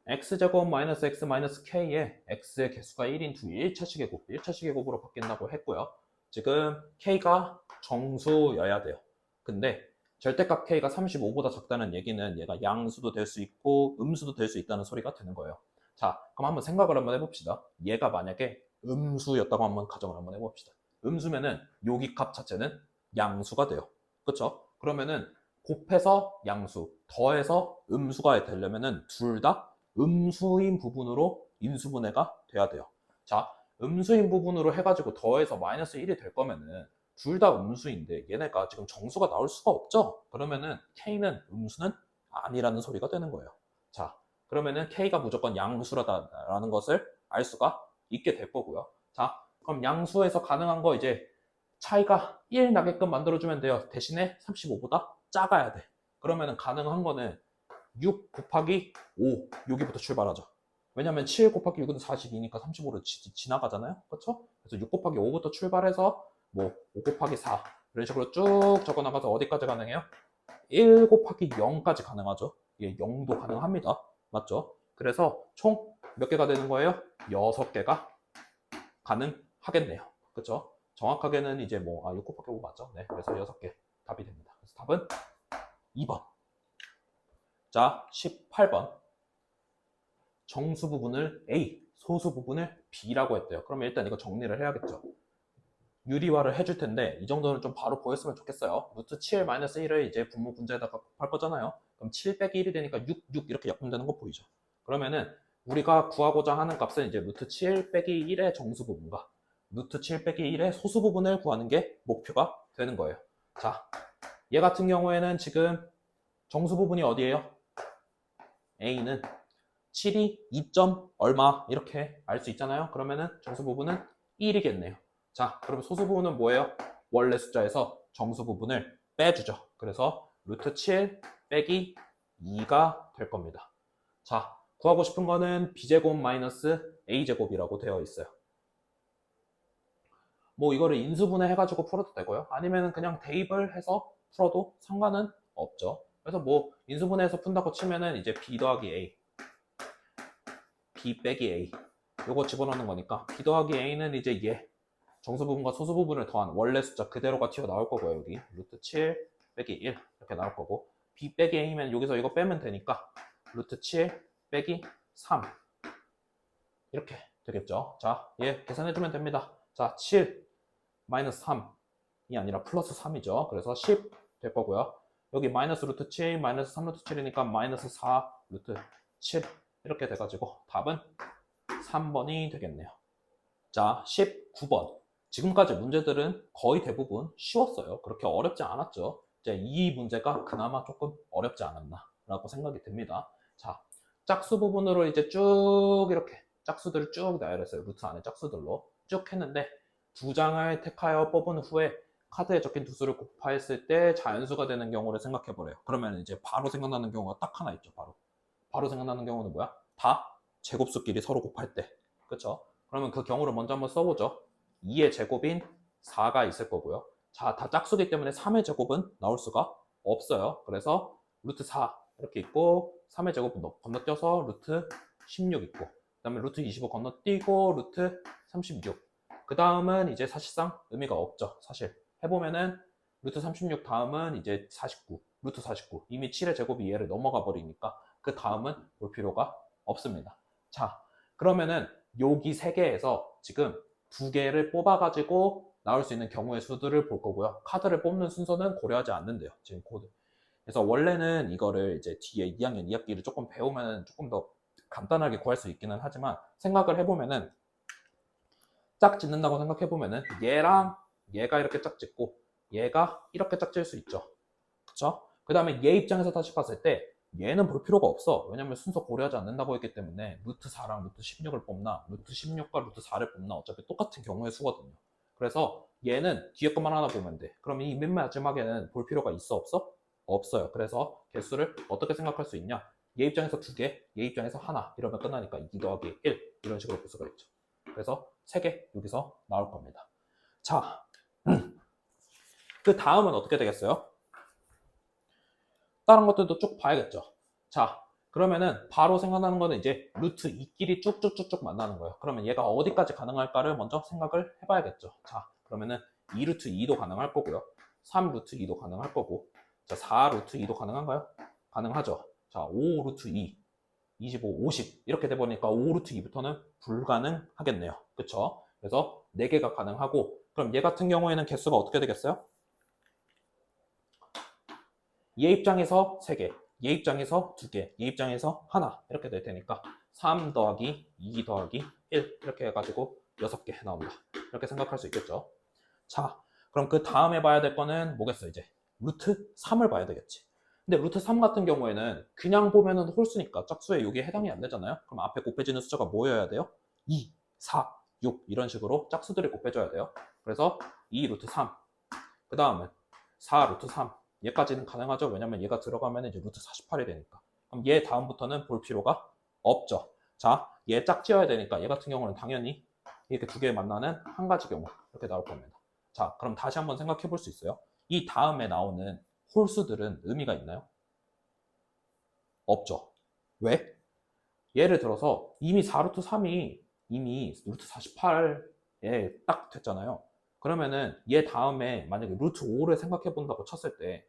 x제곱 마이너스 x 마이너스 k에 x의 개수가 1인 두 1차식의 곱, 1차식의 곱으로 바뀐다고 했고요. 지금 k가 정수여야 돼요. 근데 절대값 k가 35보다 작다는 얘기는 얘가 양수도 될 수 있고 음수도 될 수 있다는 소리가 되는 거예요. 자, 그럼 한번 생각을 한번 해봅시다. 얘가 만약에 음수였다고 한번 가정을 한번 해봅시다. 음수면은 여기 값 자체는 양수가 돼요. 그쵸? 그러면은 곱해서 양수, 더해서 음수가 되려면은 둘 다 음수인 부분으로 인수분해가 돼야 돼요. 자, 음수인 부분으로 해가지고 더해서 마이너스 1이 될 거면은 둘 다 음수인데 얘네가 지금 정수가 나올 수가 없죠? 그러면은 K는 음수는 아니라는 소리가 되는 거예요. 자, 그러면은 K가 무조건 양수라는 것을 알 수가 있게 될 거고요. 자, 그럼 양수에서 가능한 거 이제 차이가 1 나게끔 만들어주면 돼요. 대신에 35보다 작아야 돼. 그러면은 가능한 거는 6 곱하기 5 여기부터 출발하죠. 왜냐면 7 곱하기 6은 42니까 35를 지나가잖아요. 그렇죠? 그래서 6 곱하기 5부터 출발해서 뭐 5 곱하기 4 이런 식으로 쭉 적어나가서 어디까지 가능해요? 1 곱하기 0까지 가능하죠. 예, 0도 가능합니다. 맞죠? 그래서 총 몇 개가 되는 거예요? 6개가 가능하겠네요. 그렇죠? 정확하게는 이제 뭐 6 곱하기 5 맞죠? 네, 그래서 6개 답이 됩니다. 그래서 답은 2번. 자, 18번. 정수 부분을 A, 소수 부분을 B라고 했대요. 그러면 일단 이거 정리를 해야겠죠. 유리화를 해줄 텐데 이 정도는 좀 바로 보였으면 좋겠어요. 루트 7 마이너스 1을 이제 분모 분자에다가 곱할 거잖아요. 그럼 7 빼기 1이 되니까 6, 6 이렇게 약분되는 거 보이죠? 그러면은 우리가 구하고자 하는 값은 이제 루트 7 빼기 1의 정수 부분과 루트 7 빼기 1의 소수 부분을 구하는 게 목표가 되는 거예요. 자, 얘 같은 경우에는 지금 정수 부분이 어디예요? A는 7이 2점 얼마 이렇게 알 수 있잖아요. 그러면은 정수 부분은 1이겠네요. 자, 그럼 소수 부분은 뭐예요? 원래 숫자에서 정수 부분을 빼주죠. 그래서 루트 7 빼기 2가 될 겁니다. 자, 구하고 싶은 거는 b제곱 마이너스 a제곱이라고 되어 있어요. 뭐 이거를 인수분해 해가지고 풀어도 되고요. 아니면 그냥 대입을 해서 풀어도 상관은 없죠. 그래서 뭐 인수분해해서 푼다고 치면은 이제 b 더하기 a, b 빼기 a 요거 집어넣는 거니까 b 더하기 a는 이제 얘 정수 부분과 소수 부분을 더한 원래 숫자 그대로가 튀어나올 거고요. 여기 루트 7 빼기 1 이렇게 나올 거고 b 빼기 a면 여기서 이거 빼면 되니까 루트 7 빼기 3 이렇게 되겠죠. 자, 얘 계산해주면 됩니다. 자, 7 마이너스 3이 아니라 플러스 3이죠. 그래서 10 될 거고요. 여기 마이너스 루트 7 마이너스 3 루트 7이니까 마이너스 4 루트 7 이렇게 돼가지고 답은 3번이 되겠네요. 자, 19번. 지금까지 문제들은 거의 대부분 쉬웠어요. 그렇게 어렵지 않았죠. 이제 이 문제가 그나마 조금 어렵지 않았나 라고 생각이 듭니다. 자, 짝수 부분으로 이제 쭉 이렇게 짝수들을 쭉 나열했어요. 루트 안에 짝수들로 쭉 했는데 두 장을 택하여 뽑은 후에 카드에 적힌 두 수를 곱하였을 때 자연수가 되는 경우를 생각해 보래요. 그러면 이제 바로 생각나는 경우가 딱 하나 있죠. 바로 생각나는 경우는 뭐야? 다 제곱수끼리 서로 곱할 때. 그쵸? 그러면 그 경우를 먼저 한번 써보죠. 2의 제곱인 4가 있을 거고요. 자, 다 짝수기 때문에 3의 제곱은 나올 수가 없어요. 그래서 루트 4 이렇게 있고 3의 제곱은 건너뛰어서 루트 16 있고 그 다음에 루트 25 건너뛰고 루트 36. 그 다음은 이제 사실상 의미가 없죠. 사실 해보면은 루트 36 다음은 이제 49, 루트 49. 이미 7의 제곱이 얘를 넘어가 버리니까 그 다음은 볼 필요가 없습니다. 자, 그러면은 여기 세 개에서 지금 두 개를 뽑아가지고 나올 수 있는 경우의 수들을 볼 거고요. 카드를 뽑는 순서는 고려하지 않는데요. 지금 코드. 그래서 원래는 이거를 이제 뒤에 2학년 2학기를 조금 배우면 조금 더 간단하게 구할 수 있기는 하지만 생각을 해보면은 짝 짓는다고 생각해보면은 얘랑 얘가 이렇게 짝 짓고 얘가 이렇게 짝 질 수 있죠. 그쵸? 그 다음에 얘 입장에서 다시 봤을 때 얘는 볼 필요가 없어. 왜냐면 순서 고려하지 않는다고 했기 때문에 루트 4랑 루트 16을 뽑나 루트 16과 루트 4를 뽑나 어차피 똑같은 경우의 수거든요. 그래서 얘는 뒤에 것만 하나 보면 돼. 그럼 이 맨 마지막에는 볼 필요가 있어 없어? 없어요. 그래서 개수를 어떻게 생각할 수 있냐? 얘 입장에서 2개, 얘 입장에서 하나 이러면 끝나니까 2 더하기 1 이런 식으로 볼 수가 있죠. 그래서 3개 여기서 나올 겁니다. 자, 그 다음은 어떻게 되겠어요? 다른 것들도 쭉 봐야겠죠. 자, 그러면은 바로 생각나는 거는 이제 루트 2끼리 쭉쭉쭉쭉 만나는 거예요. 그러면 얘가 어디까지 가능할까를 먼저 생각을 해봐야겠죠. 자, 그러면은 2루트 2도 가능할 거고요. 3루트 2도 가능할 거고, 자, 4루트 2도 가능한가요? 가능하죠. 자, 5루트 2, 25, 50 이렇게 돼 보니까 5루트 2부터는 불가능하겠네요. 그쵸? 그래서 4개가 가능하고, 그럼 얘 같은 경우에는 개수가 어떻게 되겠어요? 얘 입장에서 3개, 얘 입장에서 2개, 얘 입장에서 하나 이렇게 될 테니까 3 더하기 2 더하기 1 이렇게 해가지고 6개 나온다. 이렇게 생각할 수 있겠죠. 자, 그럼 그 다음에 봐야 될 거는 뭐겠어 이제? 루트 3을 봐야 되겠지. 근데 루트 3 같은 경우에는 그냥 보면은 홀수니까 짝수에 이게 해당이 안 되잖아요. 그럼 앞에 곱해지는 숫자가 뭐여야 돼요? 2, 4, 6 이런 식으로 짝수들이 곱해져야 돼요. 그래서 2 루트 3, 그 다음은 4 루트 3 얘까지는 가능하죠. 왜냐면 얘가 들어가면 이제 루트 48이 되니까. 그럼 얘 다음부터는 볼 필요가 없죠. 자, 얘 짝 지어야 되니까 얘 같은 경우는 당연히 이렇게 두 개 만나는 한 가지 경우 이렇게 나올 겁니다. 자, 그럼 다시 한번 생각해 볼 수 있어요. 이 다음에 나오는 홀수들은 의미가 있나요? 없죠. 왜? 예를 들어서 이미 4루트 3이 이미 루트 48에 딱 됐잖아요. 그러면은 얘 다음에 만약에 루트 5를 생각해 본다고 쳤을 때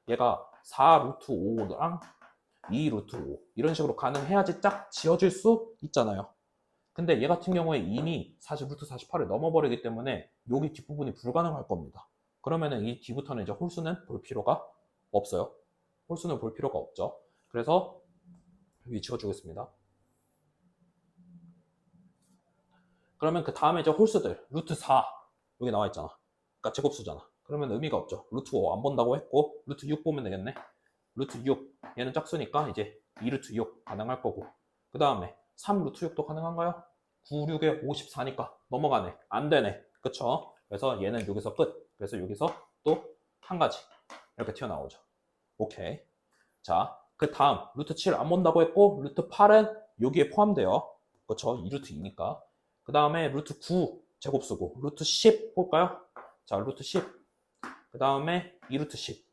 얘가 4 루트 5랑 2 루트 5 이런 식으로 가능해야지 딱 지어질 수 있잖아요. 근데 얘 같은 경우에 이미 사실 루트 48을 넘어버리기 때문에 여기 뒷부분이 불가능할 겁니다. 그러면은 이 뒤부터는 이제 홀수는 볼 필요가 없어요. 홀수는 볼 필요가 없죠. 그래서 여기 지워주겠습니다. 그러면 그 다음에 이제 홀수들 루트 4 여기 나와 있잖아. 그러니까 제곱수잖아. 그러면 의미가 없죠. 루트 5 안 본다고 했고 루트 6 보면 되겠네. 루트 6 얘는 짝수니까 이제 2루트 6 가능할 거고 그 다음에 3루트 6도 가능한가요? 9, 6에 54니까 넘어가네. 안 되네. 그쵸? 그래서 얘는 여기서 끝. 그래서 여기서 또 한 가지 이렇게 튀어나오죠. 오케이. 자, 그 다음 루트 7 안 본다고 했고 루트 8은 여기에 포함돼요. 그쵸? 2루트 2니까. 그 다음에 루트 9 제곱수고 루트 10 볼까요? 자, 루트 10. 그 다음에 2루트 10.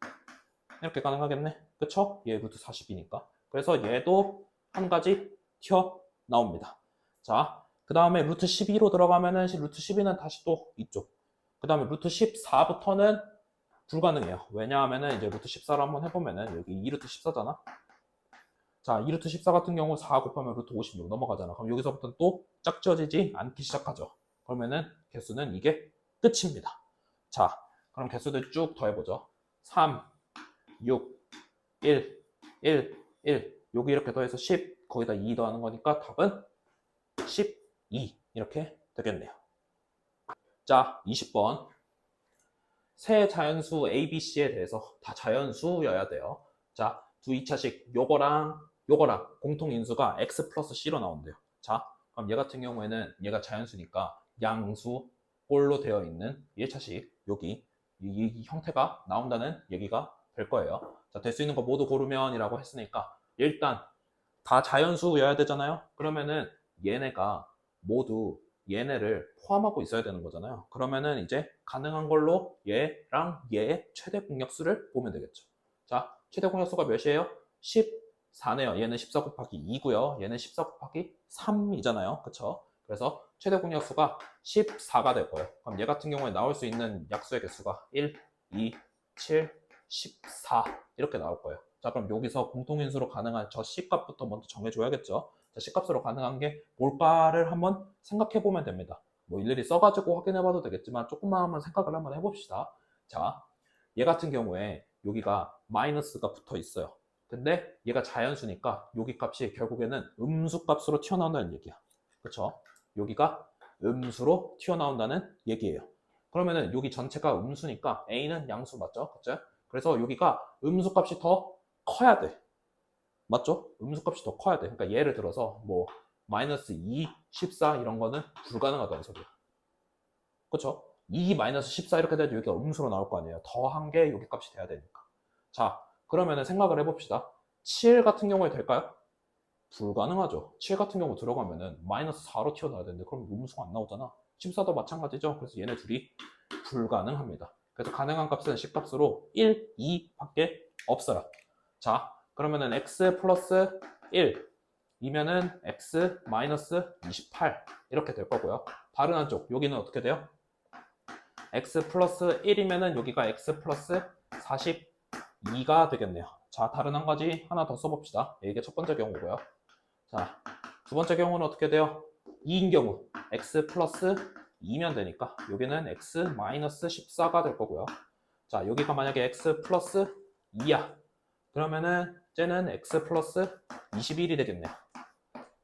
이렇게 가능하겠네. 그쵸? 얘 루트 40이니까. 그래서 얘도 한 가지 튀어나옵니다. 자, 그 다음에 루트 12로 들어가면은 루트 12는 다시 또 이쪽. 그 다음에 루트 14부터는 불가능해요. 왜냐하면은 이제 루트 14로 한번 해보면은 여기 2루트 14잖아. 자, 2루트 14 같은 경우 4 곱하면 루트 56 넘어가잖아. 그럼 여기서부터는 또 짝지어지지 않기 시작하죠. 그러면은 개수는 이게 끝입니다. 자, 그럼 개수들 쭉 더해보죠. 3, 6, 1, 1, 1, 여기 이렇게 더해서 10, 거기다 2 더하는 거니까 답은 12 이렇게 되겠네요. 자, 20번. 세 자연수 A, B, C에 대해서 다 자연수여야 돼요. 자, 두 2차식 요거랑 공통인수가 X 플러스 C로 나온대요. 자, 그럼 얘 같은 경우에는 얘가 자연수니까 양수 꼴로 되어 있는 1차식 여기 이 형태가 나온다는 얘기가 될 거예요. 자, 될 수 있는 거 모두 고르면 이라고 했으니까 일단 다 자연수여야 되잖아요. 그러면은 얘네가 모두 얘네를 포함하고 있어야 되는 거잖아요. 그러면은 이제 가능한 걸로 얘랑 얘의 최대 공약수를 보면 되겠죠. 자, 최대 공약수가 몇이에요? 14네요. 얘는 14 곱하기 2고요. 얘는 14 곱하기 3이잖아요. 그쵸? 그래서 최대 공약수가 14가 될 거예요. 그럼 얘 같은 경우에 나올 수 있는 약수의 개수가 1, 2, 7, 14 이렇게 나올 거예요. 자, 그럼 여기서 공통인수로 가능한 저 C값부터 먼저 정해줘야겠죠. 자, C값으로 가능한 게 뭘까를 한번 생각해 보면 됩니다. 뭐 일일이 써가지고 확인해 봐도 되겠지만 조금만 한번 생각을 한번 해봅시다. 자, 얘 같은 경우에 여기가 마이너스가 붙어 있어요. 근데 얘가 자연수니까 여기 값이 결국에는 음수 값으로 튀어나온다는 얘기야. 그쵸? 여기가 음수로 튀어나온다는 얘기예요. 그러면은 여기 전체가 음수니까 A는 양수 맞죠? 그쵸? 그래서 여기가 음수 값이 더 커야 돼. 맞죠? 음수 값이 더 커야 돼. 그러니까 예를 들어서 뭐 마이너스 2, 14 이런 거는 불가능하다는 소리야. 그쵸? 2 마이너스 14 이렇게 돼도 여기가 음수로 나올 거 아니에요. 더한 게 여기 값이 돼야 되니까. 자, 그러면은 생각을 해봅시다. 7 같은 경우에 될까요? 불가능하죠. 7 같은 경우 들어가면은 마이너스 4로 튀어나와야 되는데 그럼 음수가 안 나오잖아. 14도 마찬가지죠. 그래서 얘네 둘이 불가능합니다. 그래서 가능한 값은 C값으로 1, 2 밖에 없어요. 자, 그러면은 x 플러스 1 이면은 x 마이너스 28 이렇게 될 거고요. 다른 한쪽 여기는 어떻게 돼요? x 플러스 1이면은 여기가 x 플러스 42가 되겠네요. 자, 다른 한 가지 하나 더 써봅시다. 이게 첫 번째 경우고요. 자, 두 번째 경우는 어떻게 돼요? 2인 경우 x 플러스 2면 되니까 여기는 x 마이너스 14가 될 거고요. 자, 여기가 만약에 x 플러스 2야. 그러면은 쟤는 x 플러스 21이 되겠네요.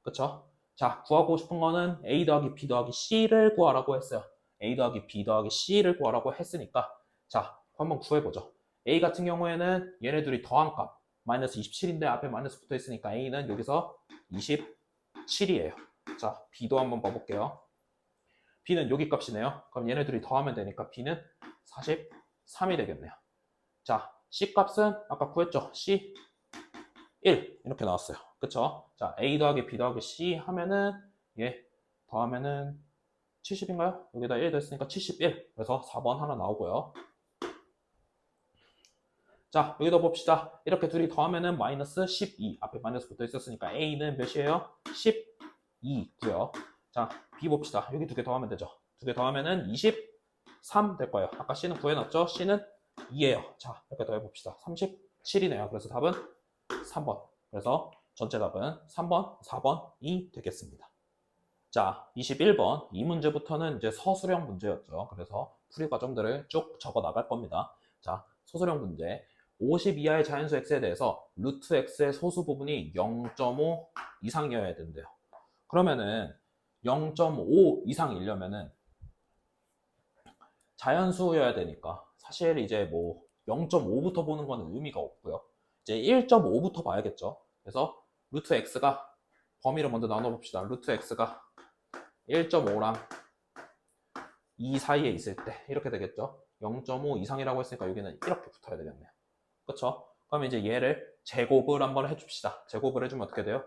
그쵸? 자, 구하고 싶은 거는 a 더하기 b 더하기 c를 구하라고 했어요. a 더하기 b 더하기 c를 구하라고 했으니까 자, 한번 구해보죠. a 같은 경우에는 얘네 둘이 더한 값 마이너스 27인데 앞에 마이너스 붙어 있으니까 a는 여기서 27이에요. 자, b도 한번 봐볼게요. b는 여기 값이네요. 그럼 얘네 둘이 더하면 되니까 b는 43이 되겠네요. 자, C 값은 아까 구했죠? C 1 이렇게 나왔어요. 그쵸? 자, A 더하기 B 더하기 C 하면은 예 더하면은 70인가요? 여기다 1 더했으니까 71. 그래서 4번 하나 나오고요. 자, 여기다 봅시다. 이렇게 둘이 더하면은 마이너스 12. 앞에 마이너스 붙어 있었으니까 A는 몇이에요? 12고요. 자, B 봅시다. 여기 두 개 더하면 되죠. 두 개 더하면은 23 될 거예요. 아까 C는 구해놨죠? C는 2예요. 자, 이렇게 더해봅시다. 37이네요. 그래서 답은 3번. 그래서 전체 답은 3번, 4번이 되겠습니다. 자, 21번. 이 문제부터는 이제 서술형 문제였죠. 그래서 풀이 과정들을 쭉 적어 나갈 겁니다. 자, 서술형 문제. 50 이하의 자연수 x에 대해서 루트 x의 소수 부분이 0.5 이상이어야 된대요. 그러면은 0.5 이상이려면은 자연수여야 되니까 사실 이제 뭐 0.5부터 보는 거는 의미가 없고요. 이제 1.5부터 봐야겠죠. 그래서 루트 x가 범위를 먼저 나눠봅시다. 루트 x가 1.5랑 2 사이에 있을 때 이렇게 되겠죠. 0.5 이상이라고 했으니까 여기는 이렇게 붙어야 되겠네요. 그렇죠? 그럼 이제 얘를 제곱을 한번 해줍시다. 제곱을 해주면 어떻게 돼요?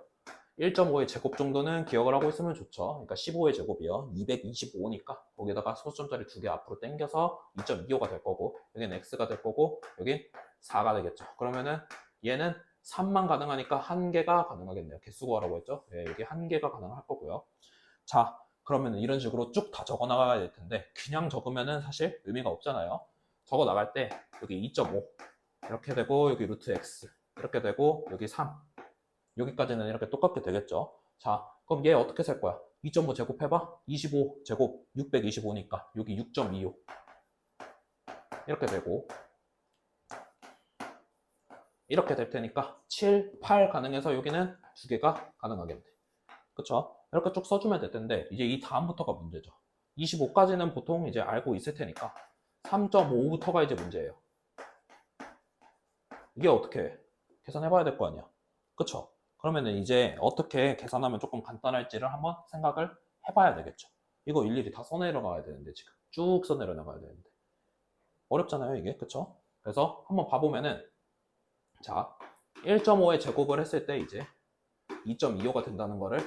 1.5의 제곱 정도는 기억을 하고 있으면 좋죠. 그러니까 15의 제곱이요. 225니까 거기다가 소수점짜리 두 개 앞으로 당겨서 2.25가 될 거고 여기는 x가 될 거고 여긴 4가 되겠죠. 그러면은 얘는 3만 가능하니까 한 개가 가능하겠네요. 개수 구하라고 했죠. 네, 여기 한 개가 가능할 거고요. 자, 그러면 이런 식으로 쭉 다 적어 나가야 될 텐데 그냥 적으면은 사실 의미가 없잖아요. 적어 나갈 때 여기 2.5 이렇게 되고 여기 루트 x 이렇게 되고 여기 3 여기까지는 이렇게 똑같게 되겠죠. 자, 그럼 얘 어떻게 셀 거야? 2.5 제곱해봐. 25 제곱 625니까 여기 6.25 이렇게 되고 이렇게 될 테니까 7, 8 가능해서 여기는 두 개가 가능하겠네. 그쵸? 이렇게 쭉 써주면 될 텐데 이제 이 다음부터가 문제죠. 25까지는 보통 이제 알고 있을 테니까 3.5부터가 이제 문제예요. 이게 어떻게 계산해봐야 될 거 아니야. 그쵸? 그러면은 이제 어떻게 계산하면 조금 간단할지를 한번 생각을 해봐야 되겠죠. 이거 일일이 다 써내려가야 되는데 지금 쭉 써내려가야 되는데 어렵잖아요 이게. 그쵸? 그래서 한번 봐보면은 자 1.5의 제곱을 했을 때 이제 2.25가 된다는 거를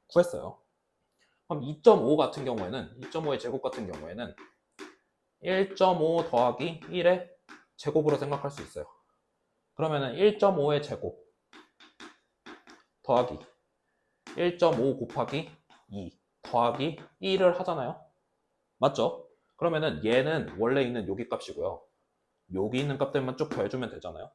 구했어요. 그럼 2.5 같은 경우에는 2.5의 제곱 같은 경우에는 1.5 더하기 1의 제곱으로 생각할 수 있어요. 그러면은 1.5의 제곱 더하기 1.5 곱하기 2 더하기 1을 하잖아요. 맞죠? 그러면은 얘는 원래 있는 여기 값이고요. 여기 있는 값들만 쭉 더해주면 되잖아요.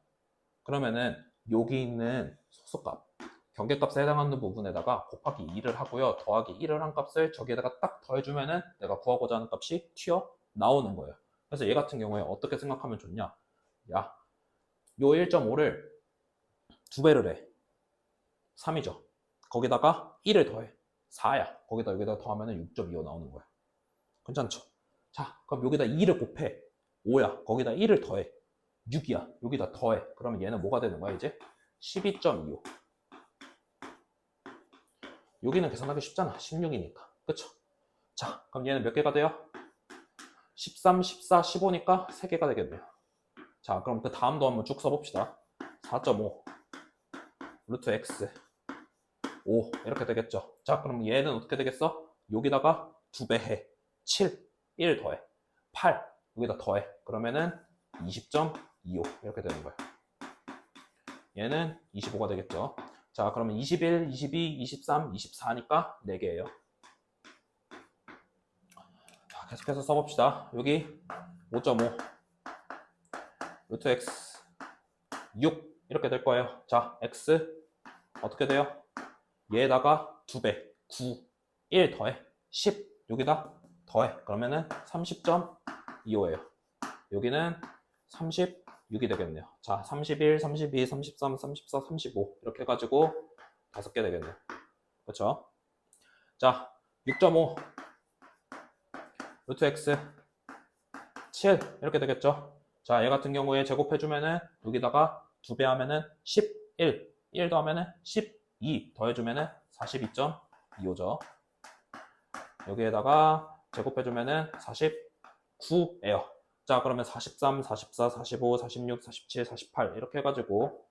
그러면은 여기 있는 소수값 경계값에 해당하는 부분에다가 곱하기 2를 하고요. 더하기 1을 한 값을 저기에다가 딱 더해주면은 내가 구하고자 하는 값이 튀어나오는 거예요. 그래서 얘 같은 경우에 어떻게 생각하면 좋냐? 야, 요 1.5를 두 배를 해. 3이죠. 거기다가 1을 더해. 4야. 여기다 더하면 6.25 나오는 거야. 괜찮죠? 자, 그럼 여기다 2를 곱해. 5야. 거기다 1을 더해. 6이야. 여기다 더해. 그러면 얘는 뭐가 되는 거야, 이제? 12.25. 여기는 계산하기 쉽잖아. 16이니까. 그쵸? 자, 그럼 얘는 몇 개가 돼요? 13, 14, 15니까 3개가 되겠네요. 자, 그럼 그 다음도 한번 쭉 써봅시다. 4.5 루트 x 5 이렇게 되겠죠. 자, 그럼 얘는 어떻게 되겠어? 여기다가 2배 해. 7, 1 더해. 8 여기다 더해. 그러면은 20.25 이렇게 되는 거예요. 얘는 25가 되겠죠. 자, 그러면 21, 22, 23, 24니까 4개예요. 자, 계속해서 써봅시다. 여기 5.5 루트 x 6 이렇게 될 거예요. 자, x 어떻게 돼요? 얘에다가 2배 9 1 더해 10 여기다 더해. 그러면은 30.25예요. 여기는 36이 되겠네요. 자, 31, 32, 33, 34, 35 이렇게 해가지고 5개 되겠네요. 그렇죠? 자, 6.5 루트 x 7 이렇게 되겠죠. 자, 얘 같은 경우에 제곱해주면은 여기다가 2배 하면은 11 1 더하면은 12 더해주면은 42.25죠. 여기에다가 제곱해주면은 49예요. 자, 그러면 43, 44, 45, 46, 47, 48 이렇게 해가지고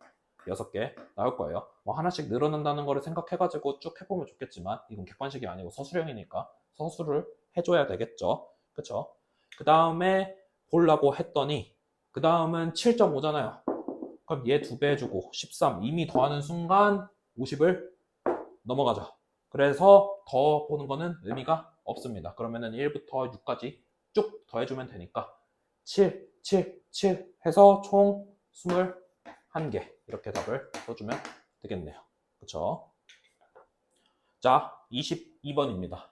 6개 나올 거예요. 뭐 하나씩 늘어난다는 거를 생각해가지고 쭉 해보면 좋겠지만 이건 객관식이 아니고 서술형이니까 서술을 해줘야 되겠죠. 그쵸? 그 다음에 보려고 했더니 그 다음은 7.5잖아요. 그럼 얘 2배 해주고 13 이미 더하는 순간 50을 넘어가죠. 그래서 더 보는 거는 의미가 없습니다. 그러면은 1부터 6까지 쭉 더해주면 되니까 7, 7, 7 해서 총 21개 이렇게 답을 써주면 되겠네요. 그쵸? 자, 22번입니다.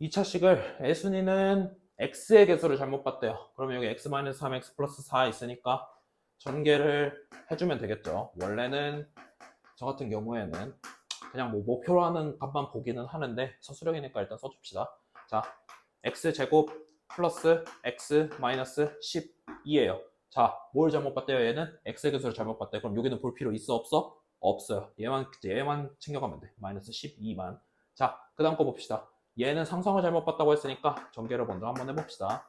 2차식을 애순이는 x의 개수를 잘못 봤대요. 그러면 여기 x-3, x 플러스 4 있으니까 전개를 해주면 되겠죠. 원래는 저 같은 경우에는 그냥 뭐 목표로 하는 값만 보기는 하는데 서술형이니까 일단 써줍시다. 자, x제곱 플러스 x 마이너스 12예요. 자, 뭘 잘못 봤대요? 얘는 x의 개수를 잘못 봤대요. 그럼 여기는 볼 필요 있어? 없어? 없어요. 얘만 챙겨가면 돼. 마이너스 12만. 자, 그 다음 거 봅시다. 얘는 상성을 잘못 봤다고 했으니까 전개를 먼저 한번 해봅시다.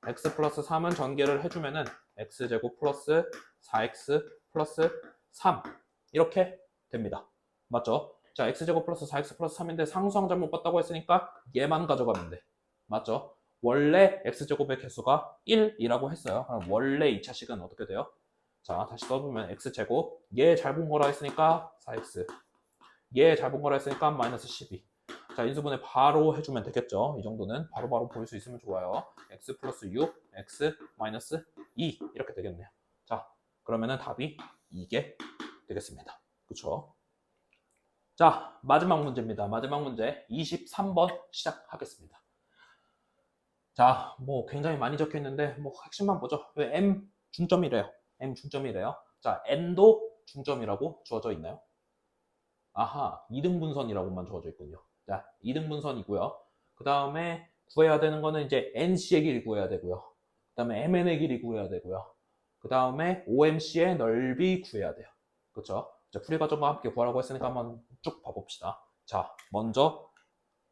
x 플러스 3은 전개를 해주면은 x제곱 플러스 4x 플러스 3 이렇게 됩니다. 맞죠? 자, x제곱 플러스 4x 플러스 3인데 상수항 잘못 봤다고 했으니까 얘만 가져가면 돼. 맞죠? 원래 x제곱의 개수가 1이라고 했어요. 그럼 원래 2차식은 어떻게 돼요? 자, 다시 써보면 x제곱 얘 잘 본 거라 했으니까 4x 얘 잘 본 거라 했으니까 마이너스 12. 자, 인수분해 바로 해주면 되겠죠. 이 정도는 바로바로 볼 수 있으면 좋아요. x 플러스 6, x 마이너스 2 이렇게 되겠네요. 자, 그러면은 답이 이게 되겠습니다. 그쵸? 자, 마지막 문제입니다. 마지막 문제 23번 시작하겠습니다. 자, 뭐 굉장히 많이 적혀 있는데 뭐 핵심만 보죠. m 중점이래요. M 중점이래요. 자, N도 중점이라고 주어져 있나요? 아하, 2등분선이라고만 주어져 있군요. 자, 2등분선이고요. 그 다음에 구해야 되는 거는 이제 NC의 길이 구해야 되고요. 그 다음에 MN의 길이 구해야 되고요. 그 다음에 OMC의 넓이 구해야 돼요. 그렇죠? 풀이 과정과 함께 구하라고 했으니까 한번 쭉 봐봅시다. 자, 먼저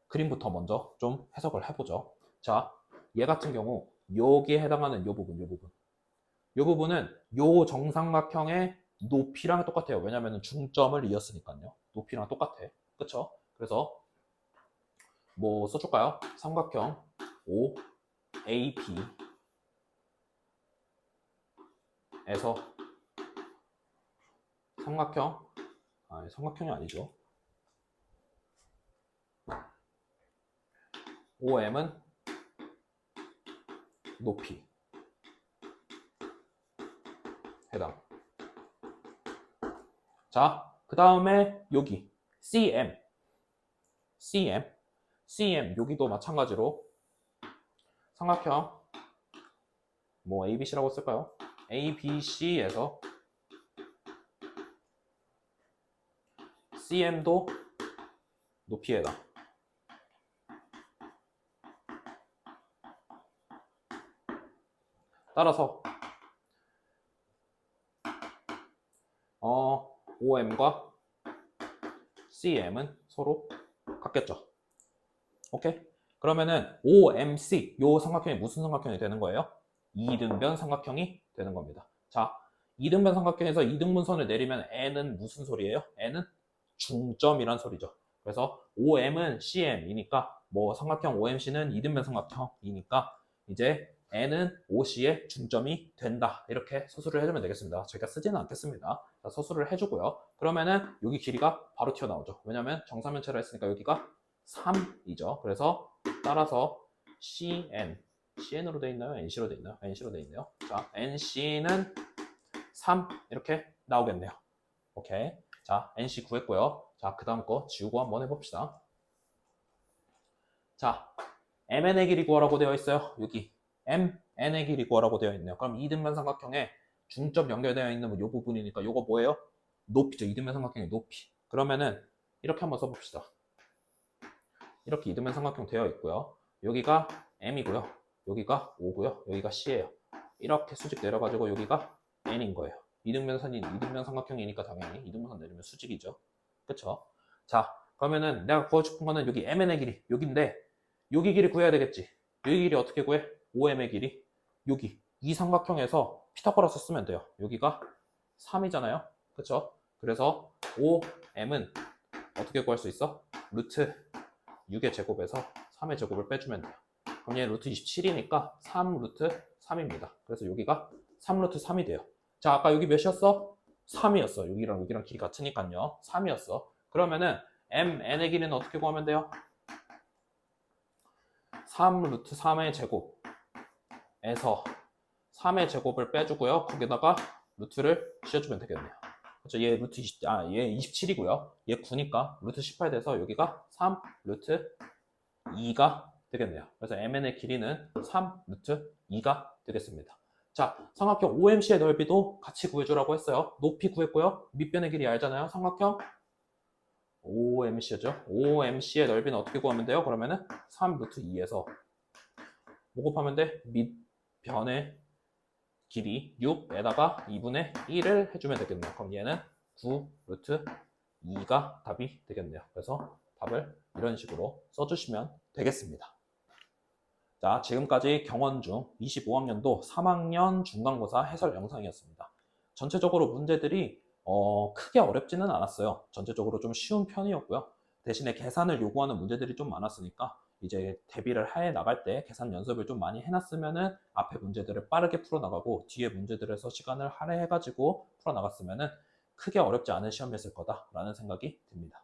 그림부터 먼저 좀 해석을 해보죠. 자, 얘 같은 경우 여기에 해당하는 요 부분, 요 부분은 요 정삼각형의 높이랑 똑같아요. 왜냐면 중점을 이었으니까요. 높이랑 똑같아. 그쵸? 그래서 뭐 써줄까요? 삼각형 OAB에서 삼각형이 아니죠. OM은 높이 해당. 자, 그 다음에 여기 CM 여기도 마찬가지로 삼각형 뭐 ABC라고 쓸까요? ABC에서 CM도 높이에 해당. 따라서 OM과 CM은 서로 같겠죠. 오케이? 그러면은 OMC 요 삼각형이 무슨 삼각형이 되는 거예요? 이등변 삼각형이 되는 겁니다. 자, 이등변 삼각형에서 이등분선을 내리면 N은 무슨 소리예요? N은 중점이란 소리죠. 그래서 OM은 CM이니까 뭐 삼각형 OMC는 이등변 삼각형이니까 이제 N은 OC의 중점이 된다. 이렇게 서술을 해주면 되겠습니다. 제가 쓰지는 않겠습니다. 자, 서술을 해주고요. 그러면은 여기 길이가 바로 튀어나오죠. 왜냐면 정사면체라 했으니까 여기가 3이죠. 그래서 따라서 CN으로 돼 있나요? NC로 돼 있나요? NC로 돼 있네요. 자, NC는 3 이렇게 나오겠네요. 오케이. 자, NC 구했고요. 자, 그 다음 거 지우고 한번 해봅시다. 자, MN의 길이 구하라고 되어 있어요. 여기 MN의 길이 구하라고 되어 있네요. 그럼 이등변 삼각형에 중점 연결되어 있는 이 부분이니까 이거 뭐예요? 높이죠. 이등변 삼각형의 높이. 그러면은 이렇게 한번 써봅시다. 이렇게 이등변 삼각형 되어 있고요. 여기가 M이고요. 여기가 O고요. 여기가 C예요. 이렇게 수직 내려가지고 여기가 N인 거예요. 이등변 삼각형이니까 당연히 이등변선 내리면 수직이죠. 그쵸? 자, 그러면은 내가 구하고 싶은 거는 여기 MN의 길이 여기인데 여기 길이 구해야 되겠지. 여기 길이 어떻게 구해? OM의 길이 여기 이 삼각형에서 피타고라스 쓰면 돼요. 여기가 3이잖아요. 그쵸? 그래서 OM은 어떻게 구할 수 있어? 루트 6의 제곱에서 3의 제곱을 빼주면 돼요. 그럼 얘 루트 27이니까 3 루트 3입니다. 그래서 여기가 3 루트 3이 돼요. 자, 아까 여기 몇이었어? 3이었어. 여기랑 길이 같으니까요. 3이었어. 그러면은 MN의 길이는 어떻게 구하면 돼요? 3 루트 3의 제곱에서 3의 제곱을 빼주고요. 거기다가 루트를 씌워주면 되겠네요. 그렇죠? 얘 루트 얘 27이고요. 얘 9니까 루트 18 돼서 여기가 3 루트 2가 되겠네요. 그래서 MN의 길이는 3 루트 2가 되겠습니다. 자, 삼각형 OMC의 넓이도 같이 구해주라고 했어요. 높이 구했고요. 밑변의 길이 알잖아요. 삼각형 OMC죠. OMC의 넓이는 어떻게 구하면 돼요? 그러면은 3 루트 2에서 뭐 곱하면 돼? 밑변의 길이 6에다가 2분의 1을 해주면 되겠네요. 그럼 얘는 9 루트 2가 답이 되겠네요. 그래서 답을 이런 식으로 써주시면 되겠습니다. 자, 지금까지 경원중 25학년도 3학년 중간고사 해설 영상이었습니다. 전체적으로 문제들이 크게 어렵지는 않았어요. 전체적으로 좀 쉬운 편이었고요. 대신에 계산을 요구하는 문제들이 좀 많았으니까 이제 대비를 해 나갈 때 계산 연습을 좀 많이 해놨으면은 앞에 문제들을 빠르게 풀어나가고 뒤에 문제들에서 시간을 할애해가지고 풀어나갔으면은 크게 어렵지 않은 시험이었을 거다라는 생각이 듭니다.